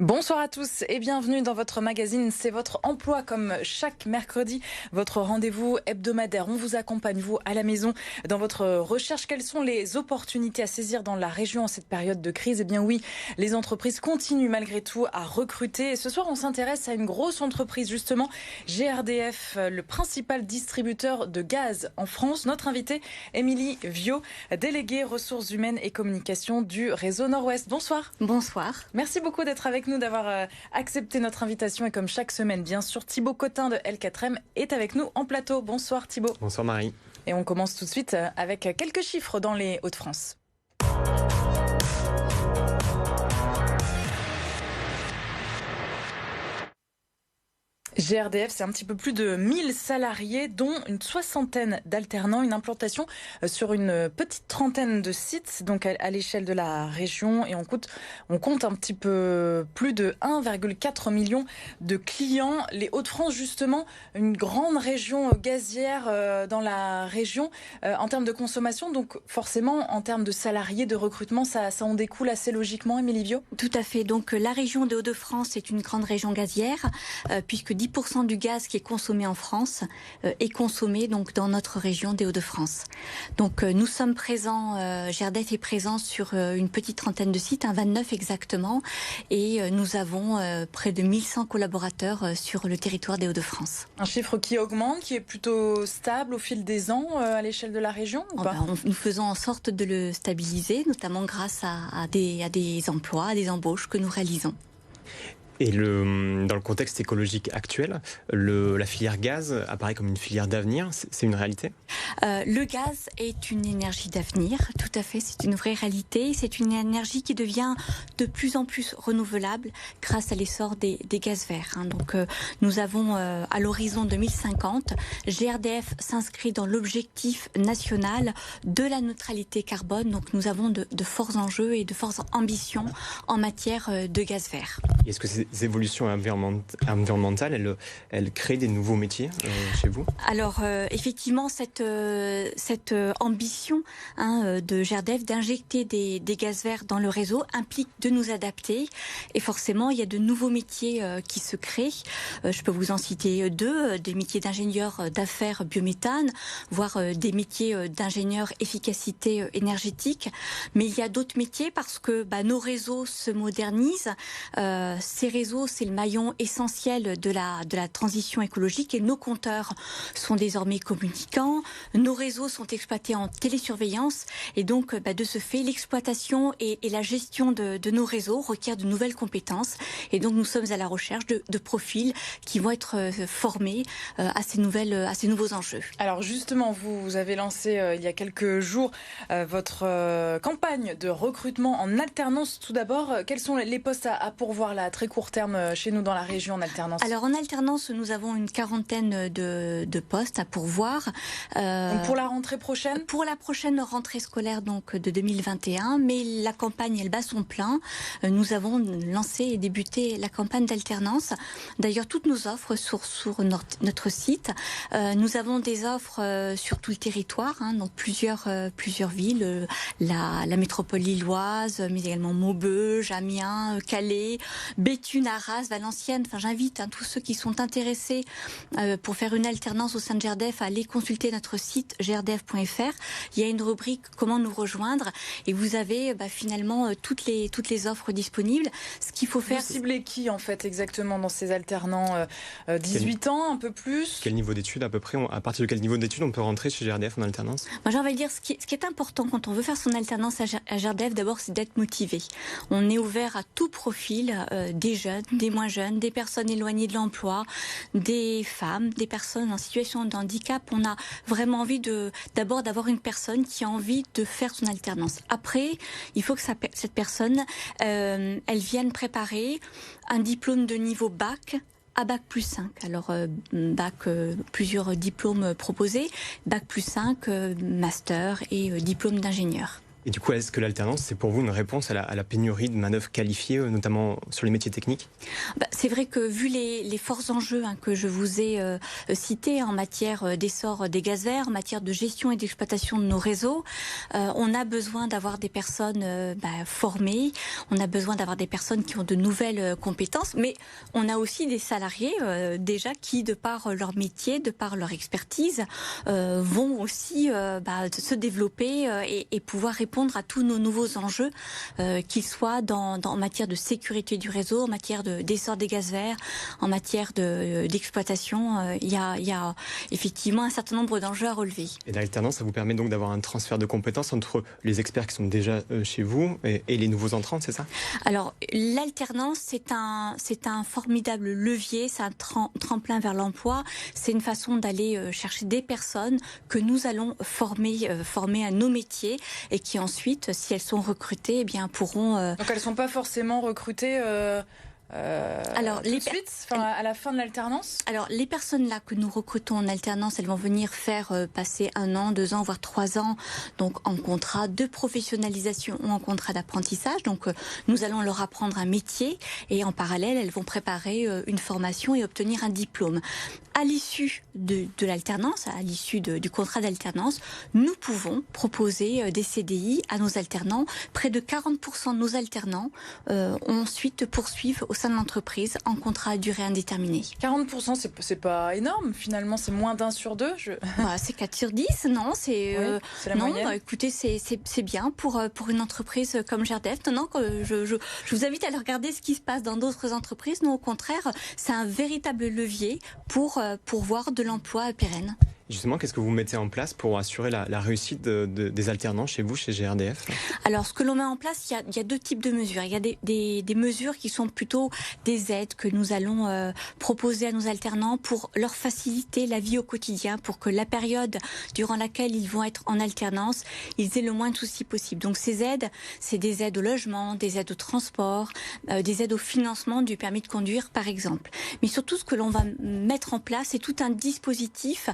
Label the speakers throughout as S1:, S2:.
S1: Bonsoir à tous et bienvenue dans votre magazine C'est votre emploi, comme chaque mercredi, votre rendez-vous hebdomadaire. On vous accompagne, vous, à la maison, dans votre recherche. Quelles sont les opportunités à saisir dans la région en cette période de crise? Eh bien oui, les entreprises continuent malgré tout à recruter. Et ce soir, on s'intéresse à une grosse entreprise, justement, GRDF, le principal distributeur de gaz en France. Notre invitée, Émilie Viau, déléguée ressources humaines et communication du réseau Nord-Ouest. Bonsoir.
S2: Bonsoir.
S1: Merci beaucoup d'être avec nous, d'avoir accepté notre invitation. Et comme chaque semaine, bien sûr, Thibaut Cotin de L4M est avec nous en plateau. Bonsoir Thibaut.
S3: Bonsoir Marie.
S1: Et on commence tout de suite avec quelques chiffres dans les Hauts-de-France. GRDF, c'est un petit peu plus de 1000 salariés, dont une soixantaine d'alternants, une implantation sur une petite trentaine de sites, donc à l'échelle de la région. Et on compte un petit peu plus de 1,4 million de clients. Les Hauts-de-France, justement, une grande région gazière dans la région en termes de consommation. Donc forcément, en termes de salariés, de recrutement, ça en découle assez logiquement, Émilie Viau.
S2: Tout à fait. Donc la région des Hauts-de-France est une grande région gazière, puisque 10% du gaz qui est consommé en France est consommé donc dans notre région des Hauts-de-France. Donc nous sommes présents, GRDF est présent sur une petite trentaine de sites, 29 exactement, et nous avons près de 1100 collaborateurs sur le territoire des Hauts-de-France.
S1: Un chiffre qui augmente, qui est plutôt stable au fil des ans à l'échelle de la région ou pas?
S2: Nous faisons en sorte de le stabiliser, notamment grâce à des emplois, à des embauches que nous réalisons.
S3: Et dans le contexte écologique actuel, la filière gaz apparaît comme une filière d'avenir. C'est une réalité ?
S2: Le gaz est une énergie d'avenir, tout à fait, c'est une vraie réalité. C'est une énergie qui devient de plus en plus renouvelable grâce à l'essor des gaz verts. Donc nous avons à l'horizon 2050, GRDF s'inscrit dans l'objectif national de la neutralité carbone. Donc nous avons de forts enjeux et de fortes ambitions en matière de gaz vert.
S3: Est-ce que ces évolutions environnementales, elles créent des nouveaux métiers chez vous?
S2: Alors effectivement, cette ambition de GRDF d'injecter des gaz verts dans le réseau implique de nous adapter. Et forcément, il y a de nouveaux métiers qui se créent. Je peux vous en citer deux, des métiers d'ingénieur d'affaires biométhane, voire des métiers d'ingénieur efficacité énergétique. Mais il y a d'autres métiers parce que nos réseaux se modernisent. Ces réseaux, c'est le maillon essentiel de la transition écologique et nos compteurs sont désormais communicants. Nos réseaux sont exploités en télésurveillance et donc de ce fait, l'exploitation et la gestion de nos réseaux requièrent de nouvelles compétences et donc nous sommes à la recherche de profils qui vont être formés à ces nouveaux enjeux.
S1: Alors justement, vous avez lancé il y a quelques jours votre campagne de recrutement en alternance. Tout d'abord, quels sont les postes à pourvoir là, à très court terme chez nous dans la région en alternance?
S2: Alors en alternance, nous avons une quarantaine de postes à pourvoir.
S1: Donc pour la rentrée prochaine?
S2: Pour la prochaine rentrée scolaire donc de 2021, mais la campagne elle bat son plein. Nous avons lancé et débuté la campagne d'alternance. D'ailleurs, toutes nos offres sont sur notre site. Nous avons des offres sur tout le territoire, dans plusieurs villes, la métropole lilloise, mais également Maubeuge, Amiens, Calais, Béthune, Arras, Valenciennes. Enfin, j'invite tous ceux qui sont intéressés pour faire une alternance au sein de GRDF à aller consulter notre site grdf.fr. Il y a une rubrique comment nous rejoindre et vous avez finalement toutes les offres disponibles. Ce qu'il faut faire.
S1: Vous ciblez qui en fait exactement dans ces alternants? 18 ans, un peu plus?
S3: Quel niveau d'études à peu près? À partir de quel niveau d'études on peut rentrer chez GRDF en alternance?
S2: Moi j'ai envie de dire ce qui est important quand on veut faire son alternance à GRDF, d'abord c'est d'être motivé. On est ouvert à tout profil, des jeunes, des moins jeunes, des personnes éloignées de l'emploi, des femmes, des personnes en situation de handicap. On a vraiment envie d'abord d'avoir une personne qui a envie de faire son alternance. Après, il faut que cette personne, elle vienne préparer un diplôme de niveau bac à bac plus 5. Alors, plusieurs diplômes proposés, bac plus 5, master et diplôme d'ingénieur.
S3: Et du coup, est-ce que l'alternance, c'est pour vous une réponse à la pénurie de main-d'œuvre qualifiée, notamment sur les métiers techniques ?
S2: C'est vrai que vu les forts enjeux que je vous ai cités en matière d'essor des gaz verts, en matière de gestion et d'exploitation de nos réseaux, on a besoin d'avoir des personnes formées, on a besoin d'avoir des personnes qui ont de nouvelles compétences, mais on a aussi des salariés déjà qui, de par leur métier, de par leur expertise, vont aussi se développer et pouvoir répondre à tous nos nouveaux enjeux, qu'ils soient en matière de sécurité du réseau, en matière d'essor des gaz verts, en matière d'exploitation. Il y a effectivement un certain nombre d'enjeux à relever.
S3: Et l'alternance, ça vous permet donc d'avoir un transfert de compétences entre les experts qui sont déjà chez vous et les nouveaux entrants, c'est ça ?
S2: Alors, l'alternance, c'est un formidable levier, c'est un tremplin vers l'emploi. C'est une façon d'aller chercher des personnes que nous allons former à nos métiers et qui ensuite, si elles sont recrutées, pourront...
S1: Donc elles ne sont pas forcément recrutées alors, tout de suite, à la fin de l'alternance ?
S2: Alors, les personnes là que nous recrutons en alternance, elles vont venir faire passer 1 an, 2 ans, voire 3 ans, donc en contrat de professionnalisation ou en contrat d'apprentissage. Donc, nous allons leur apprendre un métier et en parallèle, elles vont préparer une formation et obtenir un diplôme. À l'issue de l'alternance, à l'issue du contrat d'alternance, nous pouvons proposer des CDI à nos alternants. Près de 40% de nos alternants ensuite poursuivent au sein de l'entreprise en contrat à durée indéterminée.
S1: 40%, c'est pas énorme finalement, c'est moins d'1 sur 2.
S2: C'est 4 sur 10, non, c'est
S1: la moyenne.
S2: Écoutez, c'est bien pour une entreprise comme GRDF. Non, je vous invite à aller regarder ce qui se passe dans d'autres entreprises. Nous, au contraire, c'est un véritable levier pour voir de l'emploi pérenne.
S3: Justement, qu'est-ce que vous mettez en place pour assurer la réussite des alternants chez vous, chez GRDF ?
S2: Alors, ce que l'on met en place, il y a 2 types de mesures. Il y a des mesures qui sont plutôt des aides que nous allons proposer à nos alternants pour leur faciliter la vie au quotidien, pour que la période durant laquelle ils vont être en alternance, ils aient le moins de soucis possible. Donc, ces aides, c'est des aides au logement, des aides au transport, des aides au financement du permis de conduire, par exemple. Mais surtout, ce que l'on va mettre en place, c'est tout un dispositif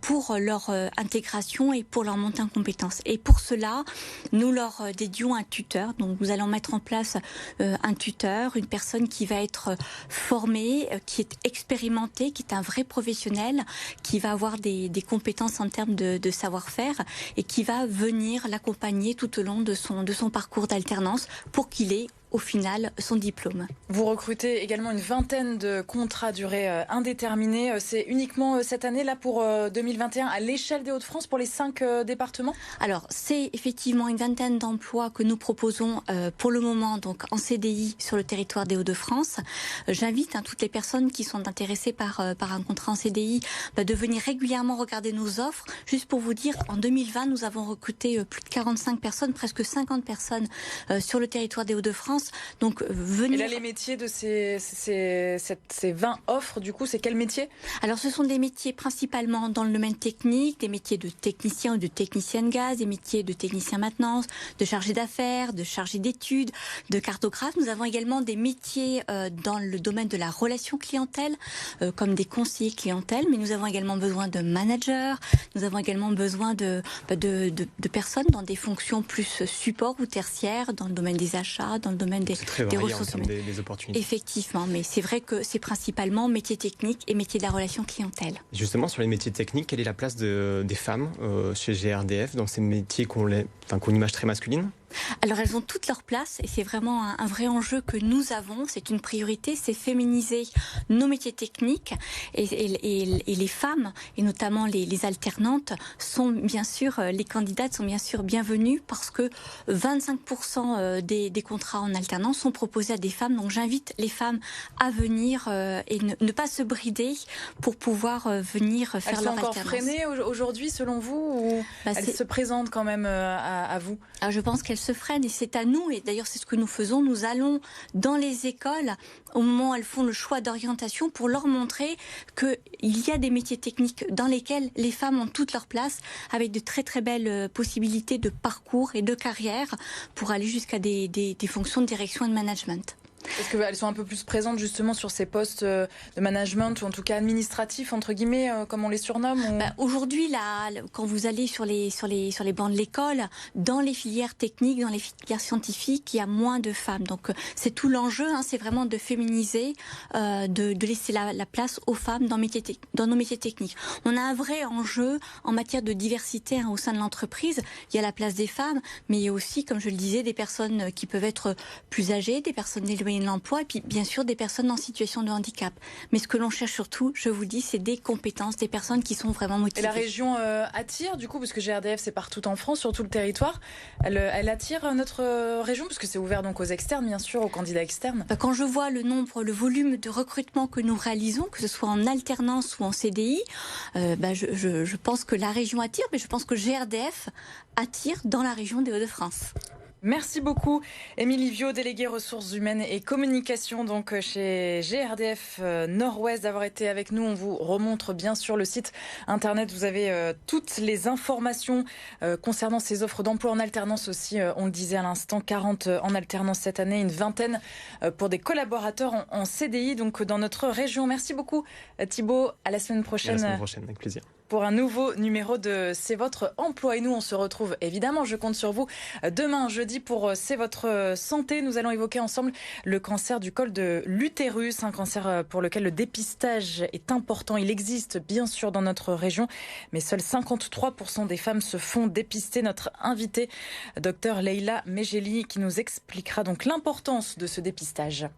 S2: pour leur intégration et pour leur montée en compétences. Et pour cela, nous leur dédions un tuteur. Donc nous allons mettre en place un tuteur, une personne qui va être formée, qui est expérimentée, qui est un vrai professionnel, qui va avoir des compétences en termes de savoir-faire et qui va venir l'accompagner tout au long de son parcours d'alternance pour qu'il ait au final son diplôme.
S1: Vous recrutez également une vingtaine de contrats à durée indéterminée. C'est uniquement cette année, là, pour 2021, à l'échelle des Hauts-de-France, pour les 5 départements ?
S2: Alors, c'est effectivement une vingtaine d'emplois que nous proposons pour le moment, donc en CDI sur le territoire des Hauts-de-France. J'invite toutes les personnes qui sont intéressées par un contrat en CDI de venir régulièrement regarder nos offres. Juste pour vous dire, en 2020, nous avons recruté plus de 45 personnes, presque 50 personnes sur le territoire des Hauts-de-France. Donc, venir...
S1: Et là, les métiers de ces 20 offres, du coup, c'est quel métier ?
S2: Alors, ce sont des métiers principalement dans le domaine technique, des métiers de technicien ou de technicienne gaz, des métiers de technicien maintenance, de chargé d'affaires, de chargé d'études, de cartographe. Nous avons également des métiers dans le domaine de la relation clientèle, comme des conseillers clientèle, mais nous avons également besoin de managers, nous avons également besoin de personnes dans des fonctions plus support ou tertiaires, dans le domaine des achats, dans le domaine des ressources humaines.
S3: Des opportunités.
S2: Effectivement, mais c'est vrai que c'est principalement métiers techniques et métiers de la relation clientèle.
S3: Justement, sur les métiers techniques, quelle est la place des femmes chez GRDF dans ces métiers qu'on une image très masculine ?
S2: Alors elles ont toute leur place et c'est vraiment un vrai enjeu que nous avons, c'est une priorité, c'est féminiser nos métiers techniques et les femmes et notamment les alternantes sont bien sûr, les candidates sont bien sûr bienvenues parce que 25% des contrats en alternance sont proposés à des femmes, donc j'invite les femmes à venir et ne pas se brider pour pouvoir venir faire leur alternance.
S1: Elles sont encore freinées aujourd'hui selon vous ou elles se présentent quand même à vous ?
S2: Alors je pense qu'elles se freinent et c'est à nous, et d'ailleurs c'est ce que nous faisons, nous allons dans les écoles au moment où elles font le choix d'orientation pour leur montrer qu'il y a des métiers techniques dans lesquels les femmes ont toute leur place avec de très très belles possibilités de parcours et de carrière pour aller jusqu'à des fonctions de direction et de management.
S1: Est-ce qu'elles sont un peu plus présentes justement sur ces postes de management ou en tout cas administratifs, entre guillemets, comme on les surnomme
S2: Aujourd'hui, là, quand vous allez sur les bancs de l'école, dans les filières techniques, dans les filières scientifiques, il y a moins de femmes. Donc c'est tout l'enjeu, c'est vraiment de féminiser, de laisser la place aux femmes dans nos métiers techniques. On a un vrai enjeu en matière de diversité au sein de l'entreprise. Il y a la place des femmes, mais il y a aussi, comme je le disais, des personnes qui peuvent être plus âgées, des personnes éloignées de l'emploi et puis bien sûr des personnes en situation de handicap. Mais ce que l'on cherche surtout, je vous le dis, c'est des compétences, des personnes qui sont vraiment motivées.
S1: Et la région attire du coup, parce que GRDF c'est partout en France, sur tout le territoire. Elle attire notre région, parce que c'est ouvert donc aux externes, bien sûr, aux candidats externes.
S2: Quand je vois le volume de recrutement que nous réalisons, que ce soit en alternance ou en CDI, je pense que la région attire, mais je pense que GRDF attire dans la région des Hauts-de-France.
S1: Merci beaucoup, Émilie Viau, déléguée ressources humaines et communication donc chez GRDF Nord-Ouest, d'avoir été avec nous. On vous remontre bien sûr le site internet. Vous avez toutes les informations concernant ces offres d'emploi en alternance aussi. On le disait à l'instant, 40 en alternance cette année, une vingtaine pour des collaborateurs en CDI donc dans notre région. Merci beaucoup Thibaut. À la semaine prochaine.
S3: À la semaine prochaine, avec plaisir.
S1: Pour un nouveau numéro de C'est votre emploi. Et nous, on se retrouve évidemment, je compte sur vous, demain, jeudi, pour C'est votre santé. Nous allons évoquer ensemble le cancer du col de l'utérus, un cancer pour lequel le dépistage est important. Il existe bien sûr dans notre région, mais seuls 53% des femmes se font dépister. Notre invitée, docteur Leïla Megeli, qui nous expliquera donc l'importance de ce dépistage.